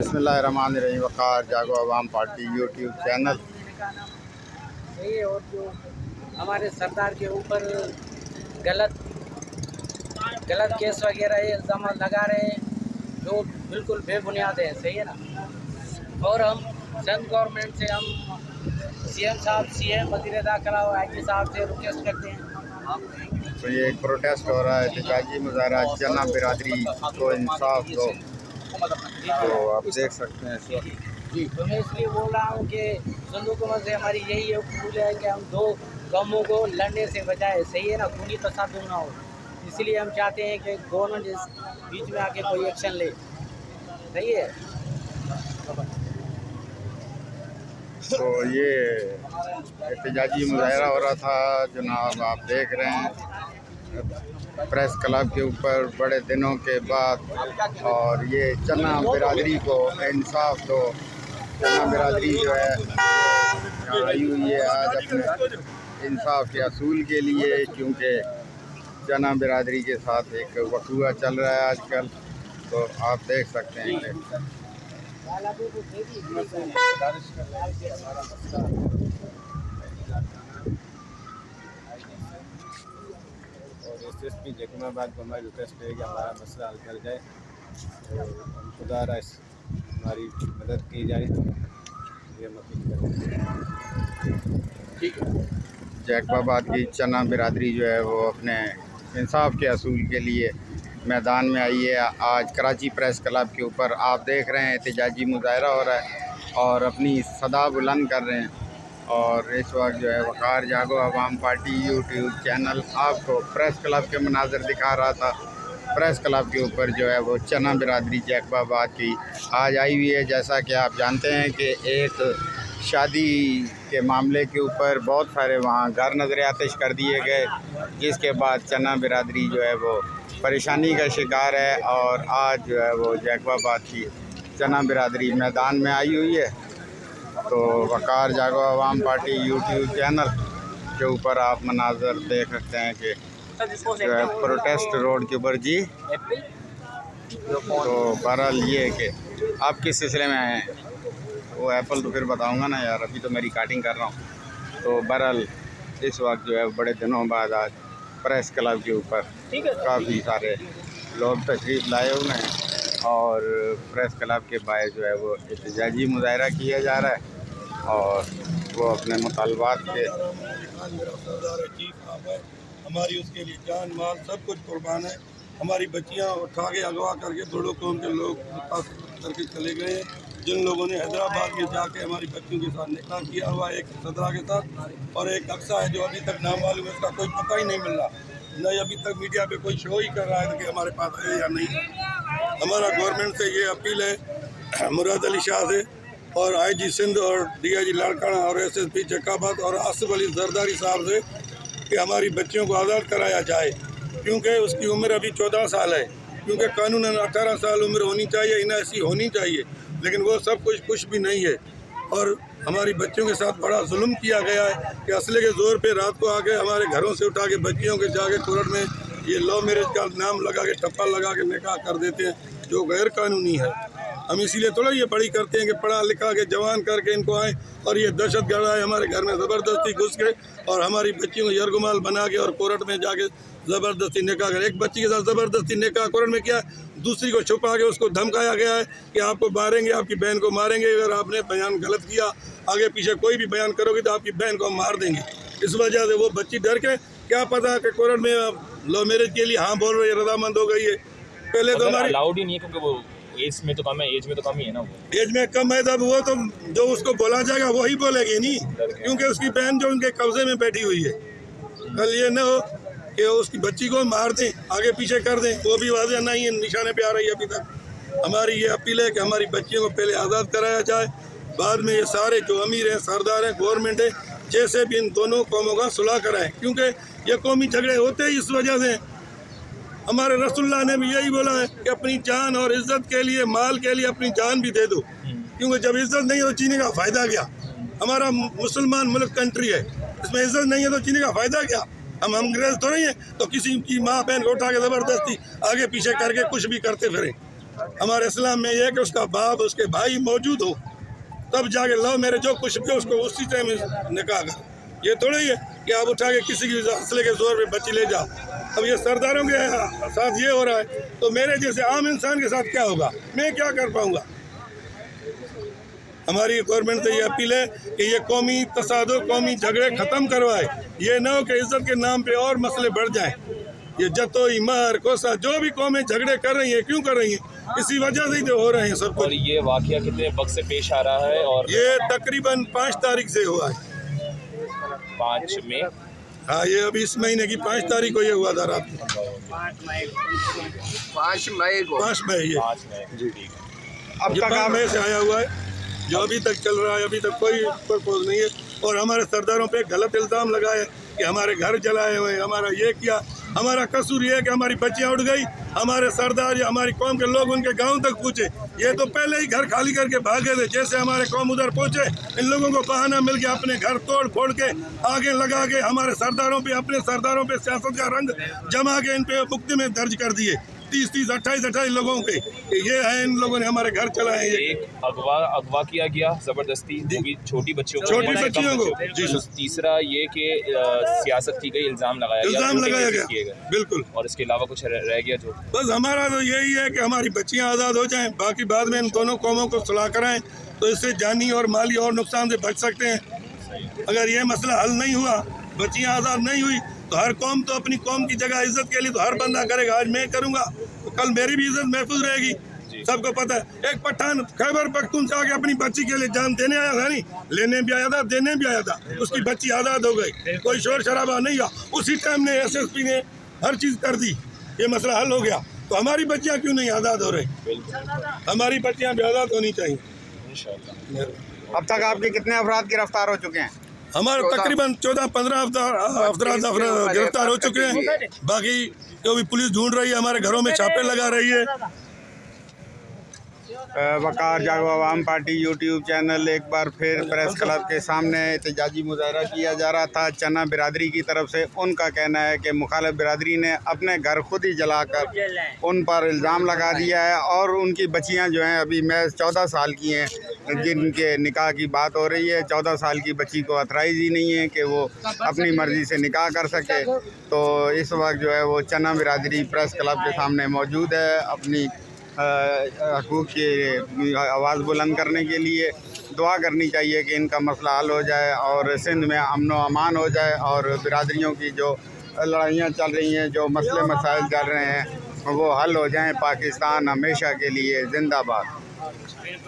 बिस्मिल्लाहिर्रहमानिर्रहीम। वक़ार जागो अवाम party YouTube channel. सही है। और जो हमारे सरदार के ऊपर गलत गलत केस वगैरह ये इल्ज़ाम लगा रहे हैं जो बिल्कुल बेबुनियाद है। सही है ना। और हम सेंट्रल गवर्नमेंट से हम सीएम साहब, सीएम वज़ीर दाखिला और आईजी साहब से रिक्वेस्ट करते हैं। तो ये एक प्रोटेस्ट हो रहा है, एहतजाजी मुजाहरा, जना बिरादरी को इंसाफ दो। तो आप देख सकते हैं इस वक्त। जी, तो मैं इसलिए बोल रहा हूँ कि सिंध हुकूमत से हमारी यही अपील है कि हम दो कौमों को लड़ने से बजाय, सही है ना, खूनी तसादुम ना हो। इसलिए हम चाहते हैं कि गवर्नमेंट इस बीच में आके कोई एक्शन ले। सही है। तो ये एहतजाजी मुजाहरा हो रहा था जनाब, आप देख रहे हैं प्रेस क्लब के ऊपर बड़े दिनों के बाद। और ये चन्ना बिरादरी को इंसाफ दो। चन्ना बिरादरी जो है यहाँ आई हुई है आज अपने इंसाफ के असूल के लिए, क्योंकि चन्ना बिरादरी के साथ एक वक़ूआ चल रहा है आजकल। तो आप देख सकते हैं कि और एसएसपी जकीमाबाद को हमारी रिक्वेस्ट है कि हमारा मसला हल कर जाए और हम खुदारा हमारी मदद की जाए। ये हम अपील करते हैं। ठीक है। जैकबाबाद की चन्ना बिरादरी जो है वो अपने इंसाफ के असूल के लिए मैदान में आई है। आज कराची प्रेस क्लब के ऊपर आप देख रहे हैं एहतजाजी मुजाहरा हो रहा है और अपनी सदा बुलंद कर रहे हैं। और इस वक्त जो है वक़ार जागो अवाम पार्टी यूट्यूब चैनल आपको प्रेस क्लब के मनाज़र दिखा रहा था। प्रेस क्लब के ऊपर जो है वो चन्ना बिरादरी जैकबाबाद की आज आई हुई है। जैसा कि आप जानते हैं कि एक शादी के मामले के ऊपर बहुत सारे वहाँ घर नजर आतिश कर दिए गए, जिसके बाद चन्ना बिरादरी जो है वो परेशानी का शिकार है। और आज जो है वो जैकबाबाद की चन्ना बिरादरी मैदान में आई हुई है। तो वक़ार जागो अवाम पार्टी यूट्यूब चैनल के ऊपर आप मनाज़र देख सकते हैं कि जो है प्रोटेस्ट रोड के ऊपर। जी, तो बहरहाल ये है कि आप किस सिलसिले में आए हैं? वो एप्पल तो फिर बताऊंगा ना यार, अभी तो मेरी काटिंग कर रहा हूँ। तो बहरहाल इस वक्त जो है बड़े दिनों बाद आज प्रेस क्लब के ऊपर काफ़ी सारे लोग तशरीफ़ लाए हुए हैं और प्रेस क्लब के बाहर जो है वो एहतजाजी मुजाहरा किया जा रहा है और वो अपने मुतालबात के हमारी उसके लिए जान माल सब कुछ कुर्बान है। हमारी बच्चियां उठा के अगवा करके दोनों कौम के लोग करके चले गए हैं। जिन लोगों ने हैदराबाद में जाके हमारी बच्चियों के साथ निकाह किया हुआ, एक सदरा के साथ और एक अक्सा है जो अभी तक नाम मालूम है, उसका कोई पता ही नहीं मिल रहा। नहीं अभी तक मीडिया पे कोई शो ही कर रहा है कि हमारे पास है या नहीं। हमारा गवर्नमेंट से ये अपील है, मुराद अली शाह से और आईजी सिंध और डीआईजी लाड़काना और एसएसपी जैकबाबाद और आसिफ अली जरदारी साहब से कि हमारी बच्चियों को आज़ाद कराया जाए, क्योंकि उसकी उम्र अभी 14 साल है। क्योंकि कानूनन 18 साल उम्र होनी चाहिए, इन्हें ऐसी होनी चाहिए, लेकिन वो सब कुछ भी नहीं है। और हमारी बच्चियों के साथ बड़ा जुल्म किया गया है कि असले के ज़ोर पे रात को आके हमारे घरों से उठा के बच्चियों के जाके कोर्ट में ये लव मैरिज का नाम लगा के ठप्पा लगा के निकाह कर देते हैं, जो गैर कानूनी है। हम इसीलिए थोड़ा ये बड़ी करते हैं कि पढ़ा लिखा के जवान करके इनको आए और ये दहशत गर्द आए हमारे घर में ज़बरदस्ती घुस के और हमारी बच्चियों को यरगुमाल बना के और कोर्ट में जाके ज़बरदस्ती निकाह कर। एक बच्ची के साथ ज़बरदस्ती निकाह कोर्ट में किया, दूसरी को छुपा के उसको धमकाया गया है कि आपको मारेंगे, आपकी बहन को मारेंगे अगर आपने बयान गलत किया, आगे पीछे कोई भी बयान करोगे तो आपकी बहन को हम मार देंगे। इस वजह से वो बच्ची डर के, क्या पता कि कोर्ट में लव मैरिज के लिए हाँ बोल रही है, रजामंद हो गई है। पहले तो हमारी अलाउड ही नहीं है क्योंकि वो एज में तो कम है ना। वो एज में कम है, तब वो तो जो उसको बोला जाएगा वही बोलेगी नहीं, क्योंकि उसकी बहन जो उनके कब्जे में बैठी हुई है। कल ये न हो कि उसकी बच्ची को मार दें, आगे पीछे कर दें, वो भी वाज़ेह नहीं है, निशाने पे आ रही है अभी तक। हमारी ये अपील है कि हमारी बच्चियों को पहले आज़ाद कराया जाए, बाद में ये सारे जो अमीर हैं, सरदार हैं, गवर्नमेंट है, जैसे भी इन दोनों कौमों का सुलह कराएं, क्योंकि ये कौमी झगड़े होते ही इस वजह से। हमारे रसूलुल्लाह ने भी यही बोला है कि अपनी जान और इज्जत के लिए, माल के लिए अपनी जान भी दे दो, क्योंकि जब इज्जत नहीं है तो जीने का फ़ायदा क्या। हमारा मुसलमान मुल्क कंट्री है, इसमें इज्जत नहीं है तो जीने का फ़ायदा क्या। हम अंग्रेज तो नहीं है तो किसी की माँ बहन को उठा के ज़बरदस्ती आगे पीछे करके कुछ भी करते फिरें। हमारे इस्लाम में ये है कि उसका बाप उसके भाई मौजूद हो तब जाके लव मैरिज जो कुछ भी उसको उसी टाइम निकाह कर। ये थोड़ा ही है कि आप उठा के किसी की असले के जोर पे बच्ची ले जाओ। अब ये सरदारों के साथ ये हो रहा है तो मेरे जैसे आम इंसान के साथ क्या होगा, मैं क्या कर पाऊँगा। हमारी गवर्नमेंट से ये अपील है कि ये कौमी तसादुर कौमी झगड़े ख़त्म करवाए। ये ना हो कि इज्जत के नाम पे और मसले बढ़ जाएं। ये जतोई मार कोसा जो भी कौमें झगड़े कर रही हैं क्यों कर रही हैं, इसी वजह से ही तो हो रहे हैं सब कुछ। और ये वाकया कितने वक्त से पेश आ रहा है? और ये तकरीबन 5 तारीख से हुआ है। 5 मई, हाँ ये अभी इस महीने की 5 तारीख को ये हुआ था रात को। 5 मई को 5 मई ये 5 मई जी, ठीक है। अब तक मई से आया हुआ है जो अभी तक चल रहा है। अभी तक कोई प्रपोज नहीं है और हमारे सरदारों पे गलत इल्ज़ाम लगाए कि हमारे घर जलाए हुए, हमारा ये किया। हमारा कसूर ये है कि हमारी बच्चियां उड़ गई, हमारे सरदार या हमारी कौम के लोग उनके गांव तक पहुँचे। ये तो पहले ही घर खाली करके भागे थे। जैसे हमारे कौम उधर पहुँचे इन लोगों को बहाना मिल गया अपने घर तोड़ फोड़ के आगे लगा के हमारे सरदारों पे अपने सरदारों पे सियासत का रंग जमा के इन पे मुकदमे दर्ज कर दिए 30-30, 28-28 लोगों पे। ये है इन लोगों ने हमारे घर चलाए। एक अगवा किया गया जबरदस्ती, जो भी छोटी बच्चियों को, छोटी बच्चियों को जी। तीसरा ये कि सियासत की गई, इल्ज़ाम लगाया गया बिल्कुल। और इसके अलावा कुछ रह गया जो? बस हमारा तो यही है कि हमारी बच्चियां आज़ाद हो जाएं, बाकी बाद में इन दोनों कौमों को सुलह कराएं तो इससे जानी और माली और नुकसान से बच सकते हैं। अगर ये मसला हल नहीं हुआ, बच्चियां आज़ाद नहीं हुई तो हर कौम तो अपनी कौम की जगह इज्जत के लिए तो हर बंदा करेगा। आज मैं करूंगा तो कल मेरी भी इज्जत महफूज रहेगी। सबको पता है एक पठान खैबर पख्तूनख्वा के अपनी बच्ची के लिए जान देने आया था, नहीं लेने भी आया था, देने भी आया था। उसकी बच्ची आज़ाद हो गई, कोई शोर शराबा नहीं हुआ। उसी टाइम ने SSP ने हर चीज़ कर दी, ये मसला हल हो गया। तो हमारी बच्चियाँ क्यों नहीं आज़ाद हो रही? हमारी बच्चियाँ भी आज़ाद होनी चाहिए इंशाअल्लाह। अब तक आपके कितने अफराद गिरफ्तार हो चुके हैं? हमारे तकरीबन 14-15 अफराद गिरफ्तार हो चुके हैं। बाकी जो भी पुलिस ढूंढ रही है, हमारे घरों में छापे लगा रही है। वकार जागो आवाम पार्टी यूट्यूब चैनल एक बार फिर प्रेस क्लब के सामने एहतजाजी मुजाहरा किया जा रहा था चन्ना बिरादरी की तरफ से। उनका कहना है कि मुखालिफ बिरादरी ने अपने घर खुद ही जलाकर उन पर इल्ज़ाम लगा दिया है और उनकी बच्चियां जो हैं अभी महज 14 साल की हैं, जिनके निकाह की बात हो रही है। 14 साल की बच्ची को अथराइज़ ही नहीं है कि वो अपनी मर्ज़ी से निकाह कर सके। तो इस वक्त जो है वो चन्ना बिरादरी प्रेस क्लब के सामने मौजूद है अपनी हकूक़ की आवाज़ बुलंद करने के लिए। दुआ करनी चाहिए कि इनका मसला हल हो जाए और सिंध में अमन व अमान हो जाए और बिरादरियों की जो लड़ाइयाँ चल रही हैं, जो मसले मसाइल चल रहे हैं वो हल हो जाएं। पाकिस्तान हमेशा के लिए जिंदाबाद।